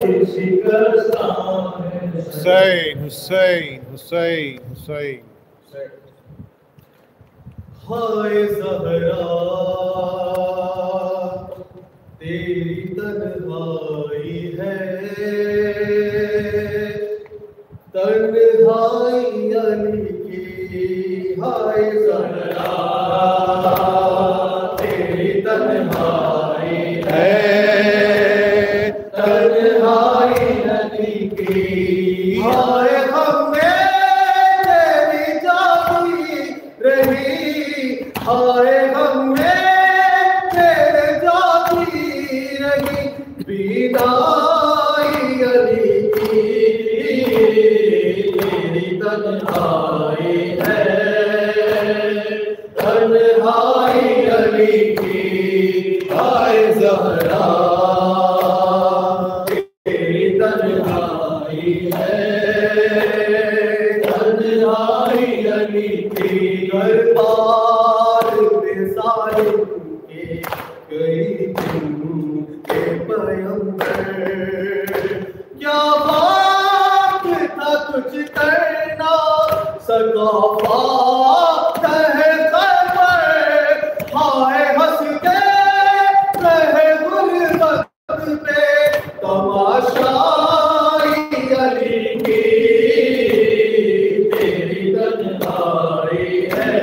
حسین حسین حسین حسین ہائے زہرا تیری تنہائی ہے، تنہائی علی کی، ہائے زہرا تیری تنہائی ہے، تنہائی علی کی، ہائے ہم میں تیری جاتی رہی، ہائے ہم میں تیرے جاتی رہی، بیدائی علی کی، تیری تنہائی ہے، تنہائی علی کی، ہائے زہرا تیری تنہائی ہے، تنہائی علی کی، دربار میں ظالم کے کئی دن کے پیمبر، کیا بات تھا کچھ کرنا ثقافت ہے خیبر، ہائے ہنس کے رہے غربت پہ تماشائی علی کی، تیری تنہائی ہے،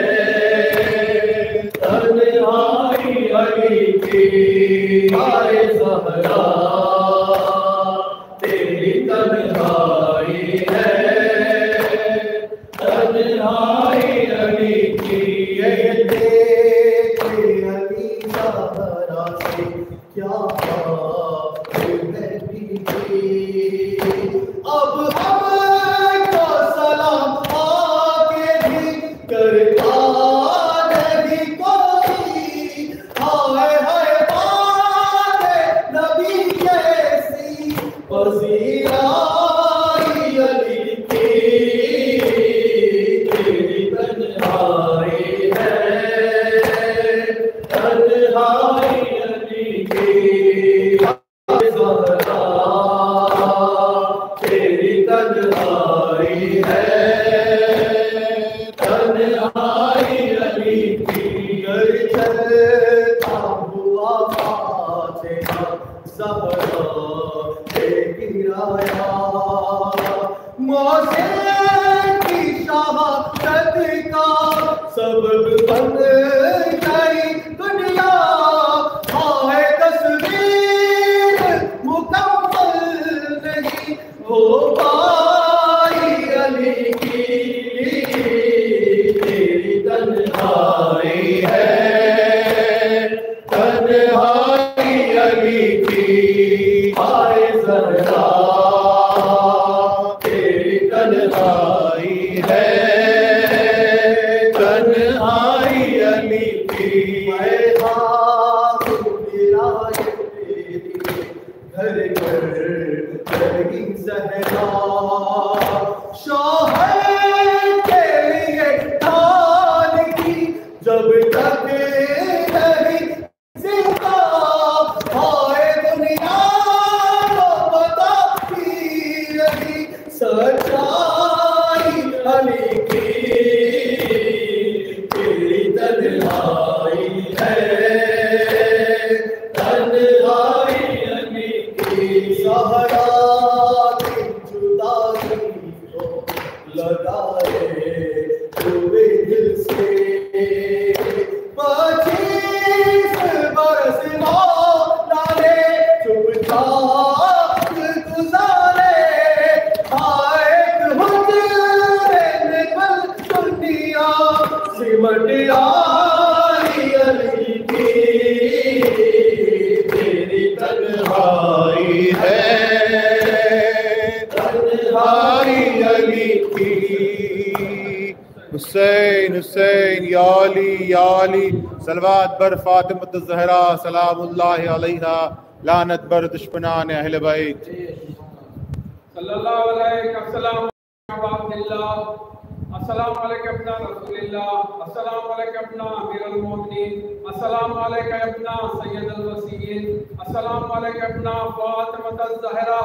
تنہائی علی کی، ہائے زہرا تیری تنہائی ہے، تنہائی علی کی، یہ دیکھ علی زہرا سے کیا بات ہے بیٹی، اب ہم کو سلام آگے بھی کرتا نہیں کوئی، ہائے ہائے بات نبی جیسی پذیرائی علی کی، تیری تنہائی ہے، تنہائی علی کی، ہائے زہرا تیری تنہائی ہے، تنہائی علی کی، گر چلتا ہوا فاتحہ زہرا نے گرایا، موسم کی شہادت کا سبب بن گئی دنیا، ہائے تصویر مکمل نہیں ہو پائی علی کی، تیری تنہائی ہے، تنہائی علی کی، ہائے زہرا تیری تنہائی ہے، تنہائی علی کی، میں خاک ولایت تیری گھر گھر رہی زہرا، شوہر کے لیے ڈھال کی جب تک نہیں زندہ، ہائے دنیا کو بتاتی رہی سچائی علی کی، تیری تنہائی ہے، تنہائی علی کی، زہرا کی جدائی کو لگائے ہوئے دل سے 25 برس مولا نے چپ چاپ گزارے، ہائے حجرے میں کل دنیا سمٹ آئی علی کی، تیری تنہائی ہے، تنہائی علی کی، حسین حسین یا علی یا علی، صلوات بر فاطمۃ الزہرا سلام اللہ علیہا، لعنت بر دشمنان اہل بیت۔ صلی اللہ علیہ وسلم، عبد اللہ السلام علیکم ابنا رسول اللہ، السلام علیکم ابنا امیر المومنین، السلام علیکم ابنا سید الوسیین، السلام علیکم ابنا فاطمہ الزہرا.